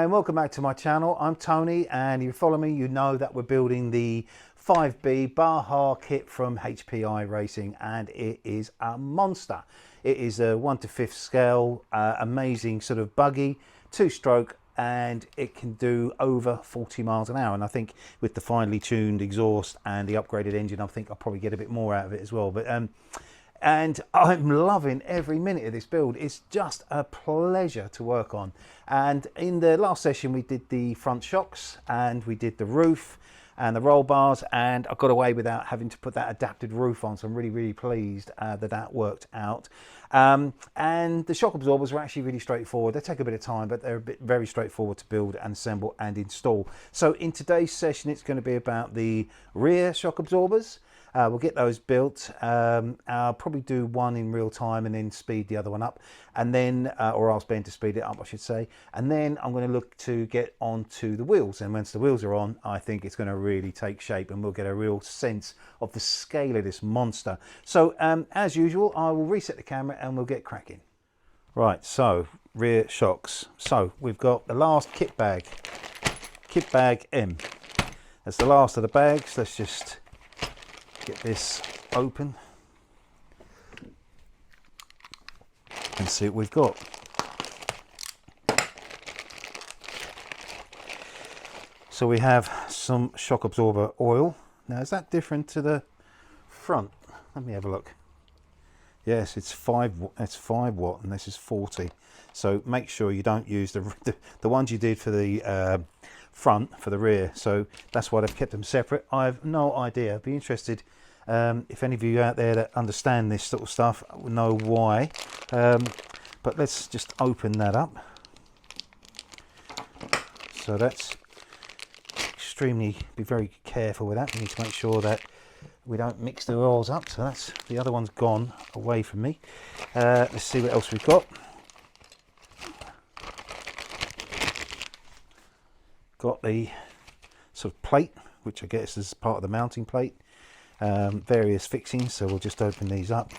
Hi and welcome back to my channel. I'm Tony, and if you follow me you know that we're building the 5B Baja kit from HPI Racing, and it is a monster. It is a 1/5 scale, amazing sort of buggy, 2-stroke, and it can do over 40 miles an hour, and I think with the finely tuned exhaust and the upgraded engine I think I'll probably get a bit more out of it as well. But and I'm loving every minute of this build. It's just a pleasure to work on. And in the last session we did the front shocks and we did the roof and the roll bars, and I got away without having to put that adapted roof on, so I'm really pleased that worked out. And the shock absorbers were actually really straightforward. They take a bit of time, but they're very straightforward to build and assemble and install. So in today's session it's going to be about the rear shock absorbers. We'll get those built. I'll probably do one in real time and then speed the other one up, and then or ask Ben to speed it up, I should say. And then I'm going to look to get onto the wheels, and once the wheels are on I think it's going to really take shape and we'll get a real sense of the scale of this monster. So as usual I will reset the camera and we'll get cracking. Right, so rear shocks. So we've got the last kit bag M. That's the last of the bags. Let's just get this open and see what we've got. So we have some shock absorber oil. Now is that different to the front? Let me have a look. Yes, it's 5 watt and this is 40. So make sure you don't use the ones you did for the front for the rear. So that's why they've kept them separate. I have no idea. I'd be interested if any of you out there that understand this sort of stuff will know why. But let's just open that up. So that's extremely, be very careful with that. We need to make sure that we don't mix the oils up. So that's, the other one's gone away from me. Let's see what else we've got. Got the sort of plate, which I guess is part of the mounting plate. Various fixings, so we'll just open these up.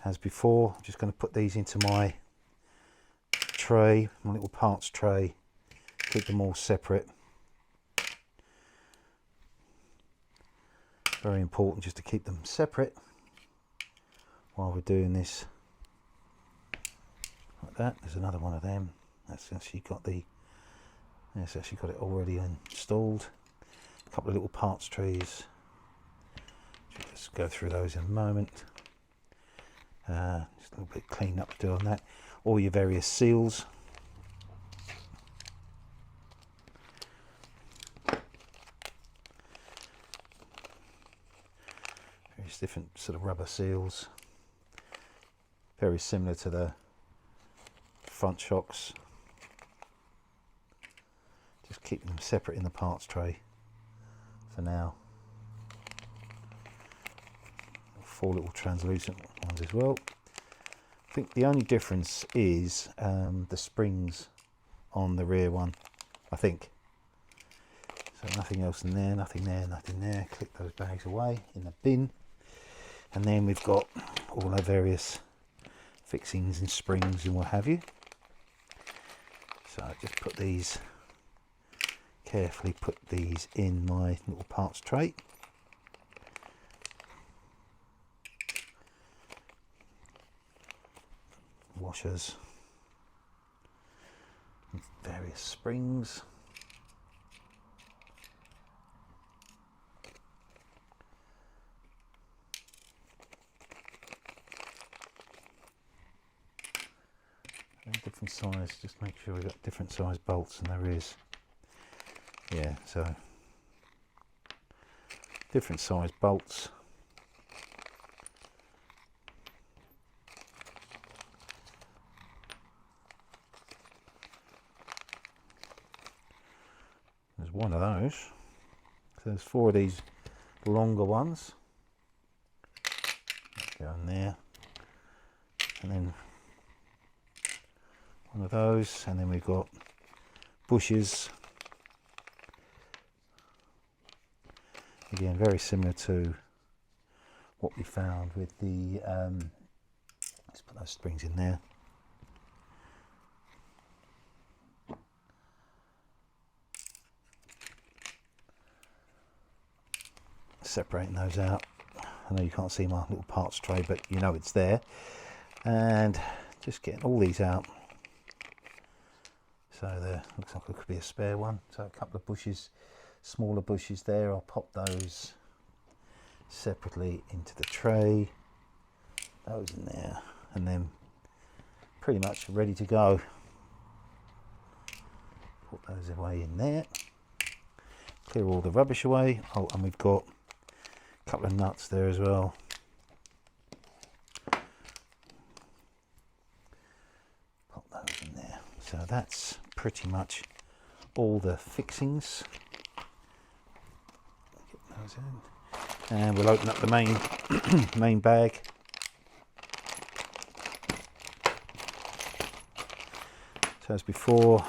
As before, I'm just going to put these into my tray, my little parts tray, keep them all separate. Very important just to keep them separate while we're doing this. Like that. There's another one of them. That's actually got the, it's actually got it already installed. A couple of little parts trays. Just go through those in a moment. Just a little bit clean up to do on that. All your various seals. Various different sort of rubber seals. Very similar to the front shocks. Just keeping them separate in the parts tray for now. 4 little translucent ones as well. I think the only difference is the springs on the rear one, I think. So nothing else in there, nothing there, nothing there. Click those bags away in the bin. And then we've got all our various fixings and springs and what have you. So I just put these, carefully put these in my little parts tray. Washers, various springs. Different size, just make sure we've got different size bolts, and there is. Yeah, so different size bolts. There's one of those. So there's 4 of these longer ones. Go in there, and then one of those, and then we've got bushes Again, very similar to what we found with the, let's put those springs in there. Separating those out. I know you can't see my little parts tray, but you know it's there. And just getting all these out. So there looks like it could be a spare one. So a couple of bushes, smaller bushes there. I'll pop those separately into the tray. Those in there, and then pretty much ready to go. Put those away in there. Clear all the rubbish away. Oh, and we've got a couple of nuts there as well. Pop those in there. So that's pretty much all the fixings. Get those in. And we'll open up the main bag. So as before,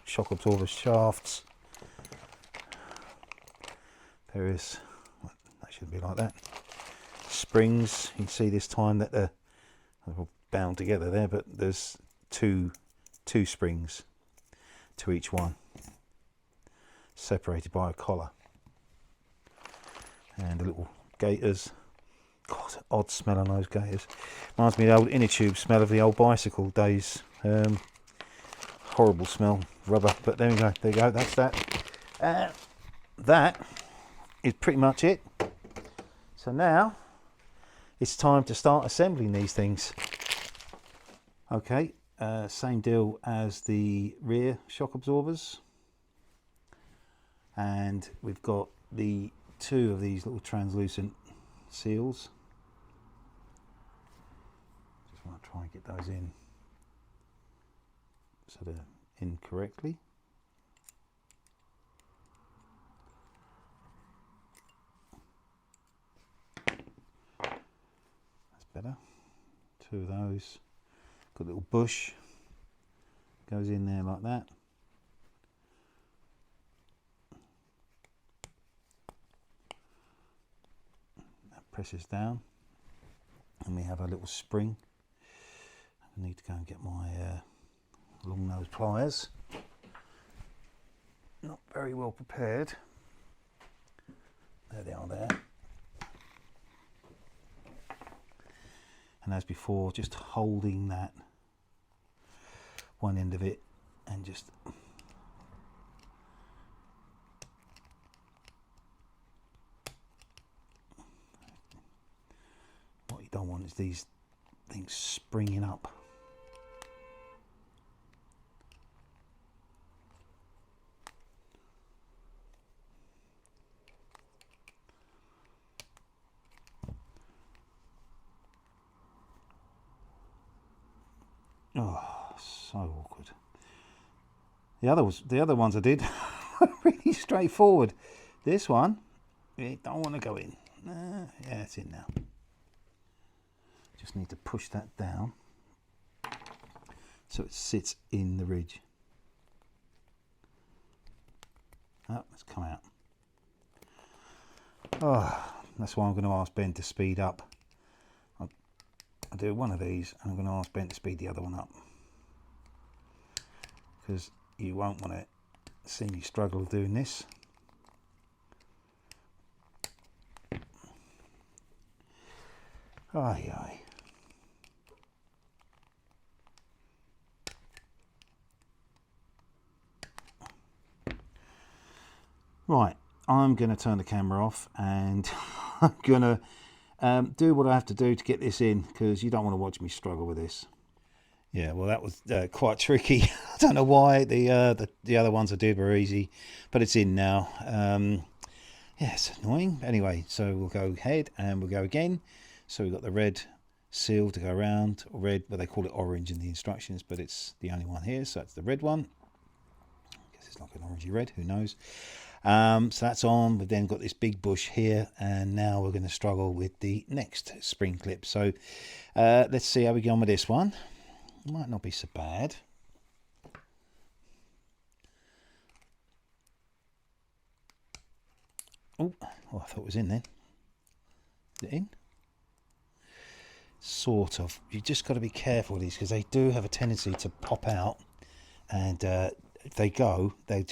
shock absorber shafts. There is, that should be like that. Springs. You can see this time that they're all bound together there, but there's two springs to each one, separated by a collar. And the little gaiters. God, odd smell on those gaiters. Reminds me of the old inner tube smell of the old bicycle days. Horrible smell, rubber, but there we go. There you go. That's that. That is pretty much it. So now it's time to start assembling these things. Okay, same deal as the rear shock absorbers, and we've got the two of these little translucent seals. Just want to try and get those in so they're in correctly. That's better. Two of those. Got a little bush. Goes in there like that. Presses down, and we have a little spring. I need to go and get my long nose pliers. Not very well prepared. There they are there. And as before, just holding that one end of it and just don't want is these things springing up. Oh, so awkward. The other ones I did were really straightforward. This one, you don't want to go in. Yeah, it's in now. Just need to push that down so it sits in the ridge. Oh, it's come out. Oh, that's why I'm going to ask Ben to speed up. I'll do one of these and I'm going to ask Ben to speed the other one up, because you won't want to see me struggle doing this. Aye, aye. Right, I'm going to turn the camera off and I'm going to do what I have to do to get this in, because you don't want to watch me struggle with this. Yeah, well, that was quite tricky. I don't know why. The other ones I did were easy, but it's in now. Yeah, it's annoying. Anyway, so we'll go ahead and we'll go again. So we've got the red seal to go around, or red, but they call it orange in the instructions, but it's the only one here, so that's the red one. I guess it's like an orangey red, who knows. So that's on. We've then got this big bush here, and now we're going to struggle with the next spring clip. So let's see how we get on with this one. Might not be so bad. Oh, I thought it was in then. Is it in? Sort of. You just got to be careful with these because they do have a tendency to pop out, and if they go, they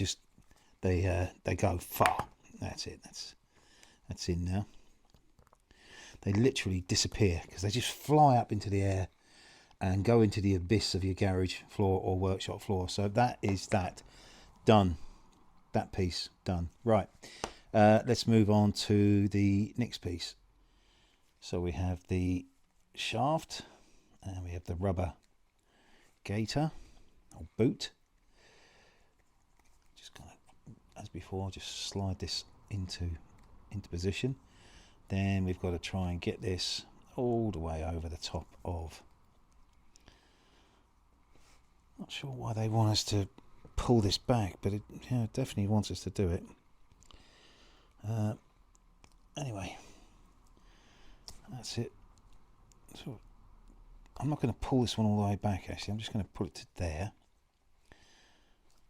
go far. That's it. That's in now. They literally disappear because they just fly up into the air and go into the abyss of your garage floor or workshop floor. So that is that done. That piece done. Right. Let's move on to the next piece. So we have the shaft and we have the rubber gaiter or boot. Just kind of, as before, just slide this into position. Then we've got to try and get this all the way over the top of. Not sure why they want us to pull this back, but it definitely wants us to do it. Anyway, that's it. So I'm not going to pull this one all the way back, actually. I'm just going to put it to there.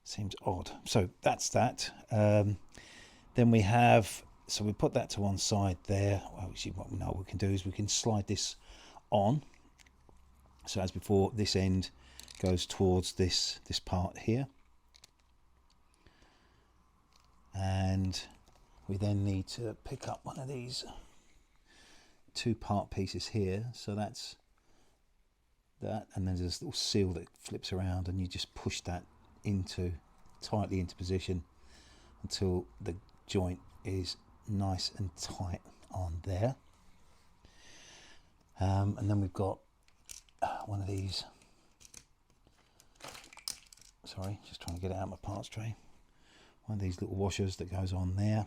Seems odd. So that's that. Then we have, so we put that to one side there. Well, actually, what we can do is we can slide this on. So as before, this end goes towards this part here. And we then need to pick up one of these 2-part pieces here. So that's that, and then there's this little seal that flips around, and you just push that tightly into position until the joint is nice and tight on there. And then we've got one of these, sorry, just trying to get it out of my parts tray, one of these little washers that goes on there.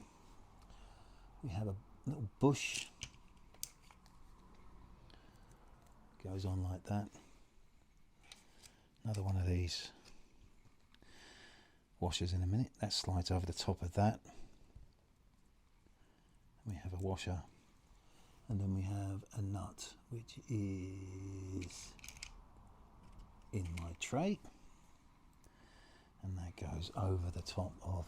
We have a little bush, goes on like that. Another one of these washers in a minute, that slides over the top of that. We have a washer, and then we have a nut which is in my tray, and that goes over the top of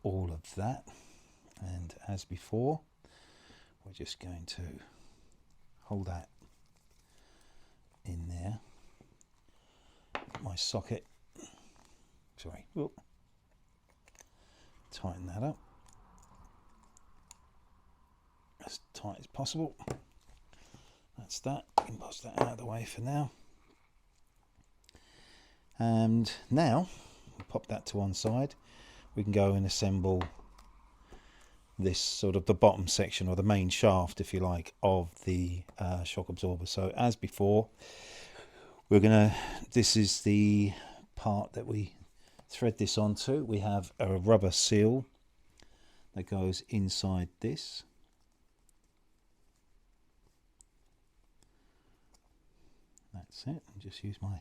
all of that. And as before, we're just going to hold that in there. My socket, sorry, whoop. Tighten that up as tight as possible. That's that. You can push that out of the way for now. And now we'll pop that to one side. We can go and assemble this sort of the bottom section, or the main shaft, if you like, of the shock absorber. So as before, we're gonna, this is the part that we thread this onto. We have a rubber seal that goes inside this. That's it. I'll just use my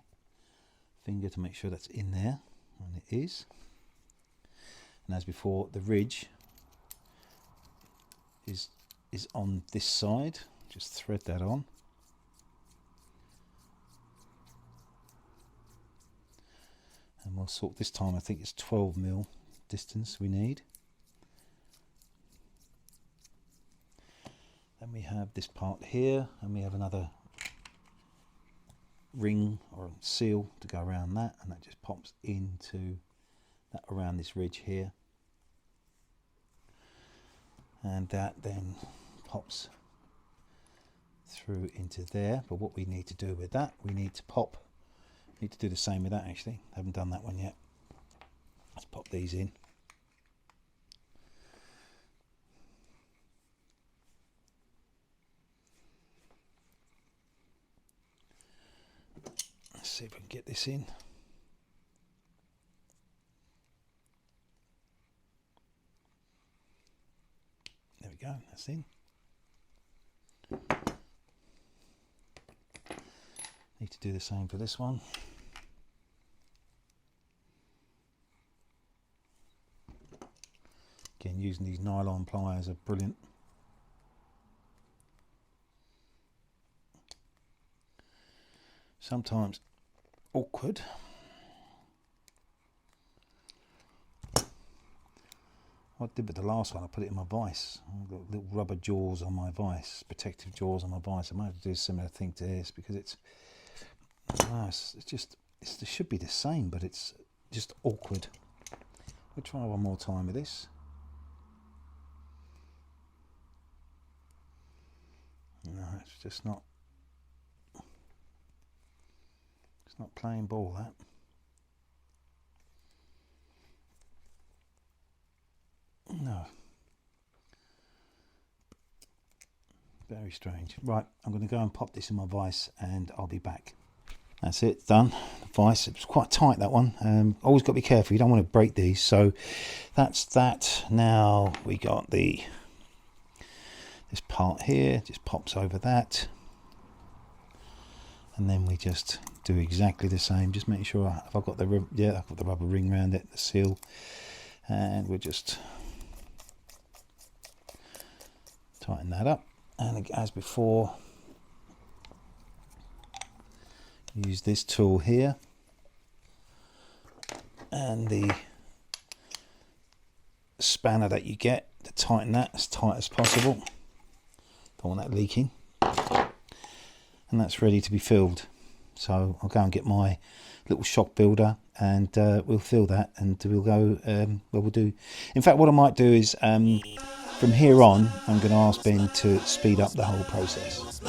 finger to make sure that's in there, and it is. And as before, the ridge is on this side. Just thread that on. And we'll sort, this time I think it's 12mm distance we need. Then we have this part here, and we have another ring or seal to go around that, and that just pops into that around this ridge here, and that then pops through into there. But what we need to do with that, we need to do the same with that. Actually, haven't done that one yet. Let's pop these in. Let's see if we can get this in. There we go, that's in. Need to do the same for this one. Again, using these nylon pliers are brilliant. Sometimes awkward. What I did with the last one, I put it in my vise. I've got little rubber jaws on my vise, protective jaws on my vise. I might have to do a similar thing to this because it's it should be the same, but it's just awkward. We'll try one more time with this. No, it's just not. It's not playing ball, that. No. Very strange. Right, I'm going to go and pop this in my vise and I'll be back. That's it, done. The vise, it was quite tight, that one. Always got to be careful, you don't want to break these. So that's that. Now we got this part here, just pops over that. And then we just do exactly the same. Just make sure I've got the rubber ring around it, the seal. And we'll just tighten that up. And as before, use this tool here and the spanner that you get to tighten that as tight as possible. Don't want that leaking. And that's ready to be filled. So I'll go and get my little shock builder and we'll fill that, and we'll go well, we'll do, in fact what I might do is from here on I'm going to ask Ben to speed up the whole process.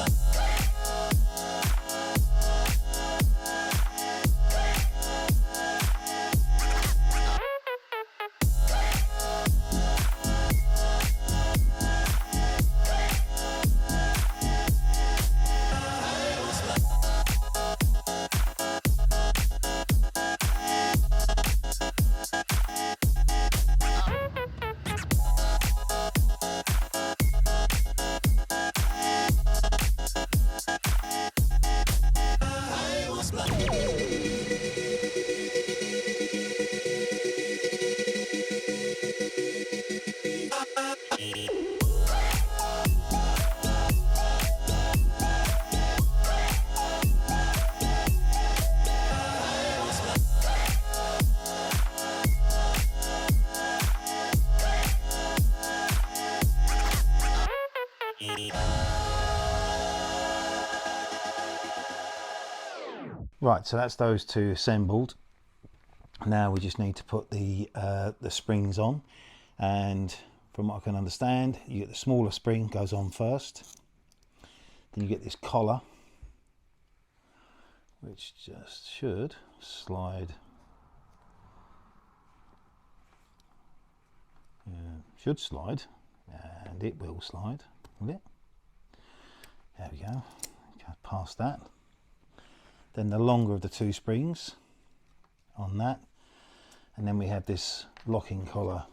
Right, so that's those two assembled. Now we just need to put the springs on, and from what I can understand, you get the smaller spring goes on first, then you get this collar which just should slide, and it will slide, will it? There we go, past that. Then the longer of the two springs on that, and then we have this locking collar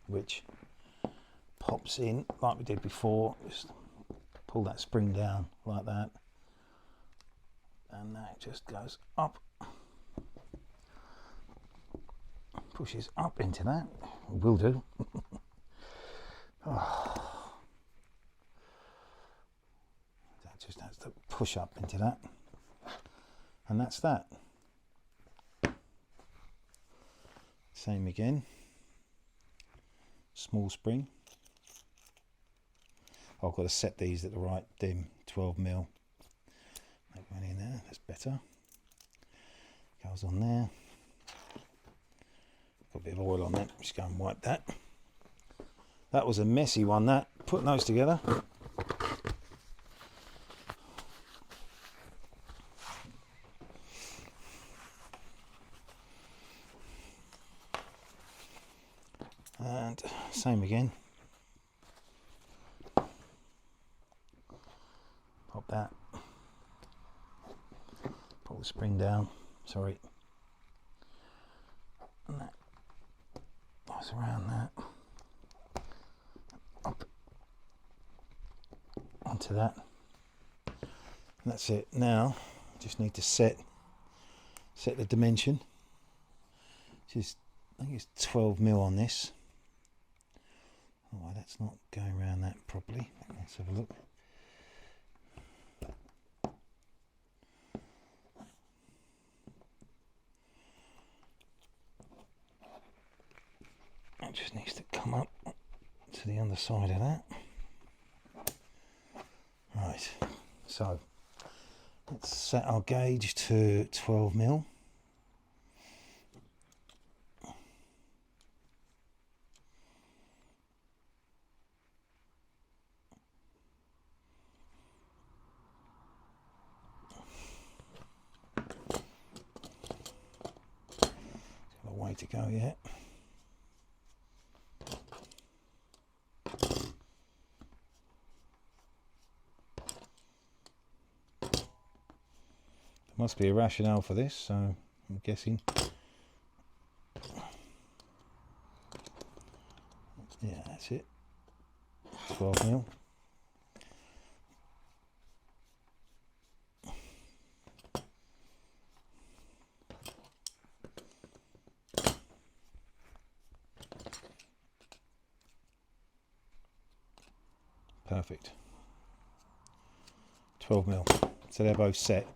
which pops in like we did before. Just pull that spring down like that, and that just goes up, pushes up into that. It will do. Oh. That just has to push up into that. And that's that. Same again. Small spring. I've got to set these at the right dim, 12 mil. Make one in there, that's better. Goes on there. Got a bit of oil on that, just go and wipe that. That was a messy one, that, putting those together. And same again. Pop that. Pull the spring down. Sorry. And that goes around that. Up onto that. And that's it. Now just need to set the dimension. Which is, I think it's 12 mil on this. Oh, that's not going around that properly. Let's have a look. That just needs to come up. to the underside of that. Right, so let's set our gauge to 12mm. Got a way to go yet. Must be a rationale for this, so I'm guessing. Yeah, that's it. 12mm. Perfect. 12mm. So they're both set.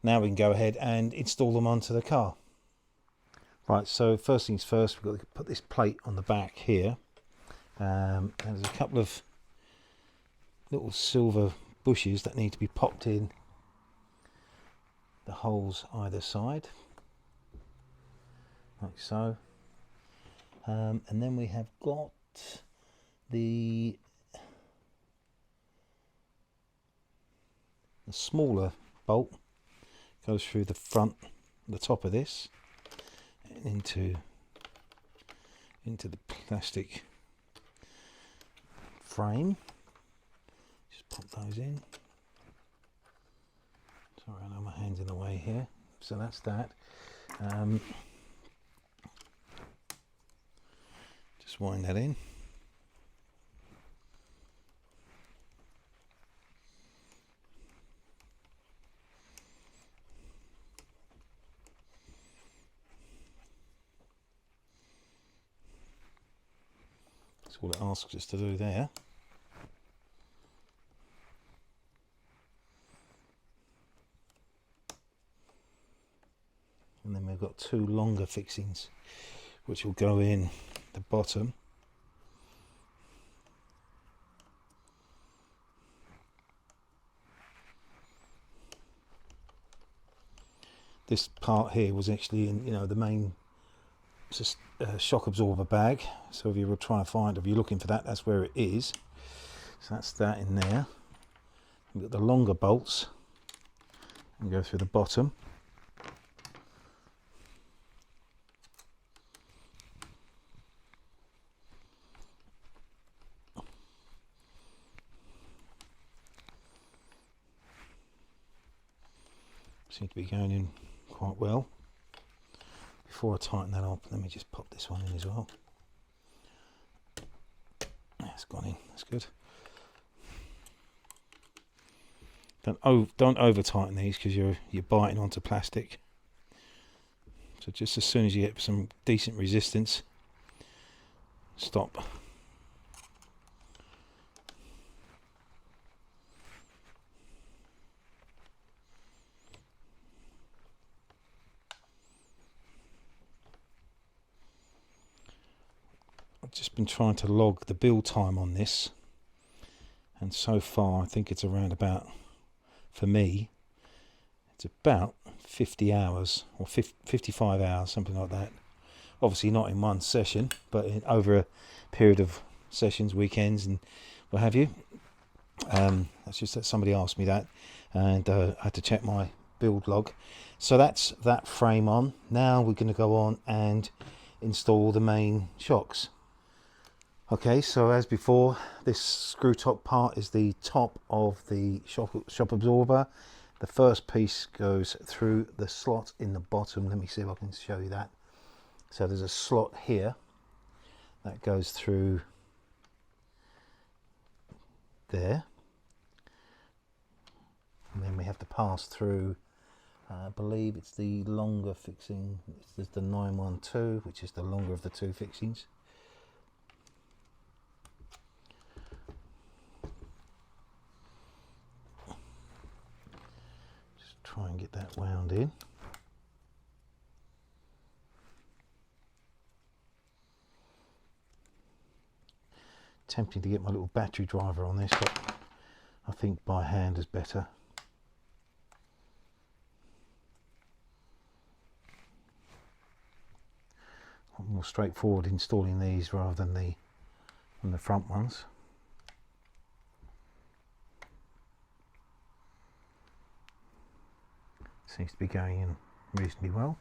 Now we can go ahead and install them onto the car. Right, so first things first, we've got to put this plate on the back here. There's a couple of little silver bushes that need to be popped in the holes either side, like so. And then we have got the smaller bolt goes through the front, the top of this, and into the plastic frame. Just pop those in. Sorry, I know my hand's in the way here. So that's that. Just wind that in. That's all it asks us to do there. And then we've got two longer fixings which will go in the bottom. This part here was actually in, the main shock absorber bag. So if you were trying to find, if you're looking for that, that's where it is. So that's that in there. We've got the longer bolts and go through the bottom. Seem to be going in quite well. Before I tighten that up, let me just pop this one in as well. It's gone in, that's good. Don't over tighten these because you're biting onto plastic. So just as soon as you get some decent resistance, stop. I've just been trying to log the build time on this, and so far I think it's around about, for me, it's about 50 hours or 55 hours, something like that. Obviously not in one session, but over a period of sessions, weekends and what have you. That's just that somebody asked me that, and I had to check my build log. So that's that frame on. Now we're going to go on and install the main shocks. Okay, so as before, this screw top part is the top of the shock absorber. The first piece goes through the slot in the bottom. Let me see if I can show you that. So there's a slot here that goes through there. And then we have to pass through, I believe it's the longer fixing. It's the 912, which is the longer of the two fixings. Try and get that wound in. Tempting to get my little battery driver on this, but I think by hand is better. More straightforward installing these rather than the front ones. Seems to be going in reasonably well.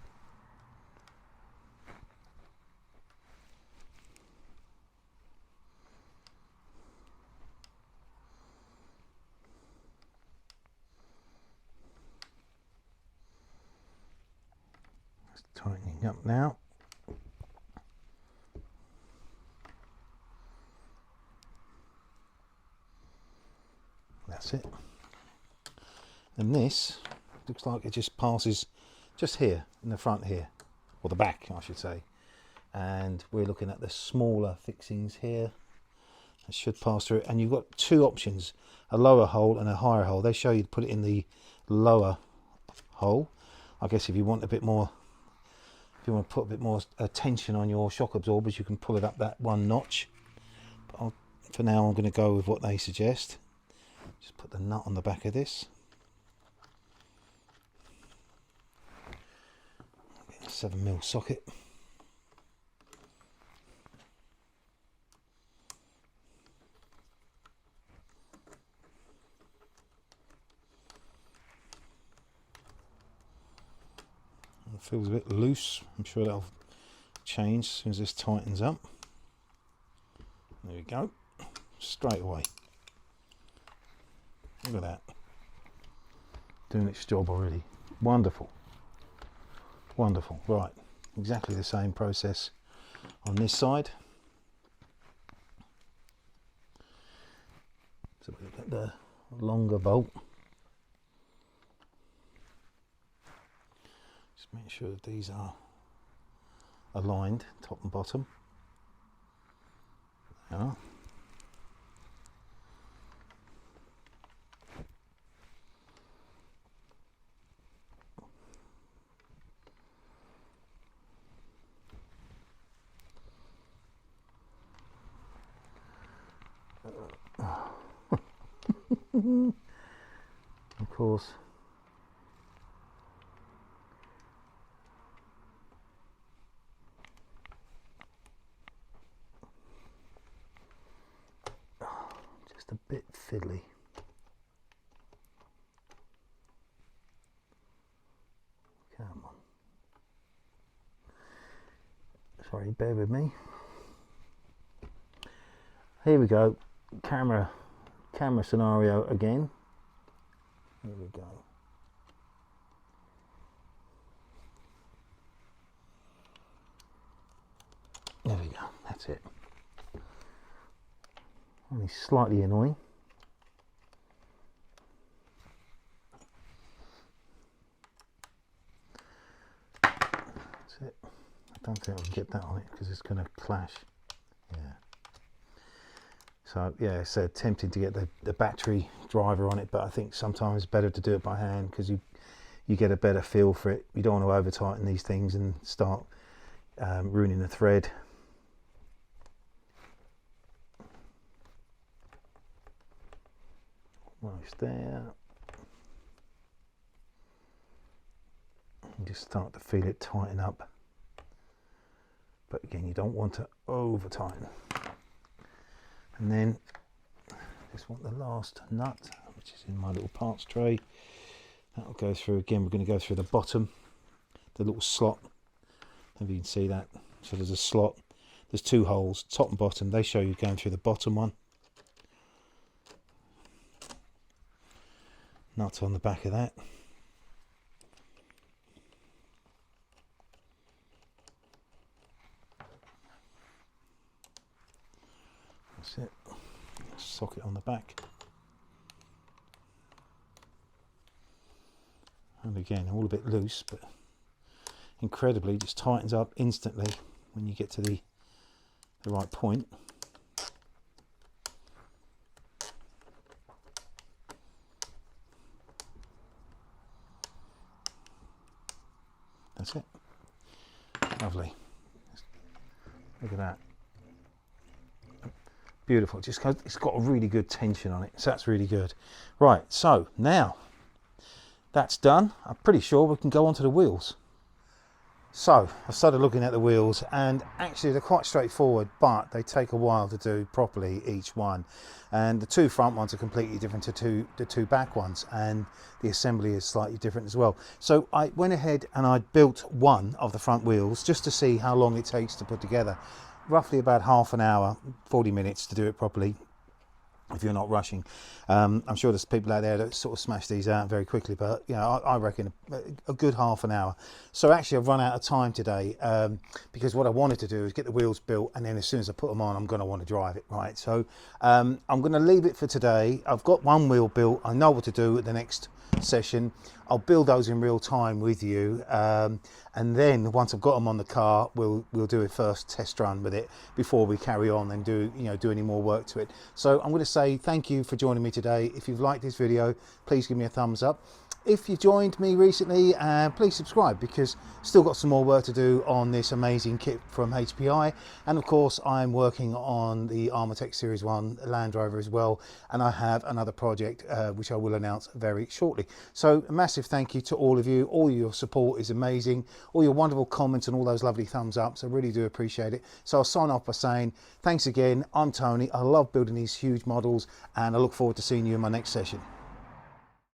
Just tightening up now. That's it. And this looks like it just passes just here in the front here, or the back I should say, and we're looking at the smaller fixings here. It should pass through, and you've got two options, a lower hole and a higher hole. They show you to put it in the lower hole. I guess if you want a bit more, if you want to put a bit more tension on your shock absorbers, you can pull it up that one notch, but for now I'm going to go with what they suggest. Just put the nut on the back of this. 7mm socket. It feels a bit loose. I'm sure that'll change as soon as this tightens up. There we go. Straight away. Look at that. Doing its job already. Wonderful. Wonderful. Right. Exactly the same process on this side. So we look at the longer bolt. Just make sure that these are aligned, top and bottom. There they are. Of course, just a bit fiddly. Come on. Sorry, bear with me. Here we go. Camera scenario again. Here we go. There we go. That's it. Only slightly annoying. That's it. I don't think I can get that on it because it's going to clash. Yeah. So yeah, so tempting to get the battery driver on it, but I think sometimes it's better to do it by hand because you get a better feel for it. You don't want to over tighten these things and start ruining the thread. Almost there. You just start to feel it tighten up, but again you don't want to over tighten. And then just want the last nut, which is in my little parts tray. That'll go through again. We're going to go through the bottom, the little slot. If you can see that. So there's a slot. There's two holes, top and bottom. They show you going through the bottom one. Nut on the back of that. That's it. Socket on the back. And again, all a bit loose, but incredibly just tightens up instantly when you get to the right point. That's it. Lovely. Look at that. Beautiful. Just because it's got a really good tension on it, so that's really good. Right, so now that's done, I'm pretty sure we can go on to the wheels. So I started looking at the wheels, and actually they're quite straightforward, but they take a while to do properly, each one. And the two front ones are completely different to the two back ones, and the assembly is slightly different as well. So I went ahead and I built one of the front wheels just to see how long it takes to put together. Roughly about half an hour, 40 minutes to do it properly, if you're not rushing. I'm sure there's people out there that sort of smash these out very quickly, but you know, I reckon a good half an hour. So actually I've run out of time today, because what I wanted to do is get the wheels built, and then as soon as I put them on, I'm going to want to drive it, right? So I'm going to leave it for today. I've got one wheel built. I know what to do at the next session. I'll build those in real time with you, and then once I've got them on the car, we'll do a first test run with it before we carry on and do any more work to it. So I'm going to say thank you for joining me today. If you've liked this video, please give me a thumbs up. If you joined me recently, please subscribe, because still got some more work to do on this amazing kit from HPI. And of course, I'm working on the Armortech Series 1 Land Rover as well, and I have another project which I will announce very shortly. So a massive thank you to all of you. All your support is amazing, all your wonderful comments and all those lovely thumbs ups. I really do appreciate it. So I'll sign off by saying thanks again. I'm Tony. I love building these huge models, and I look forward to seeing you in my next session.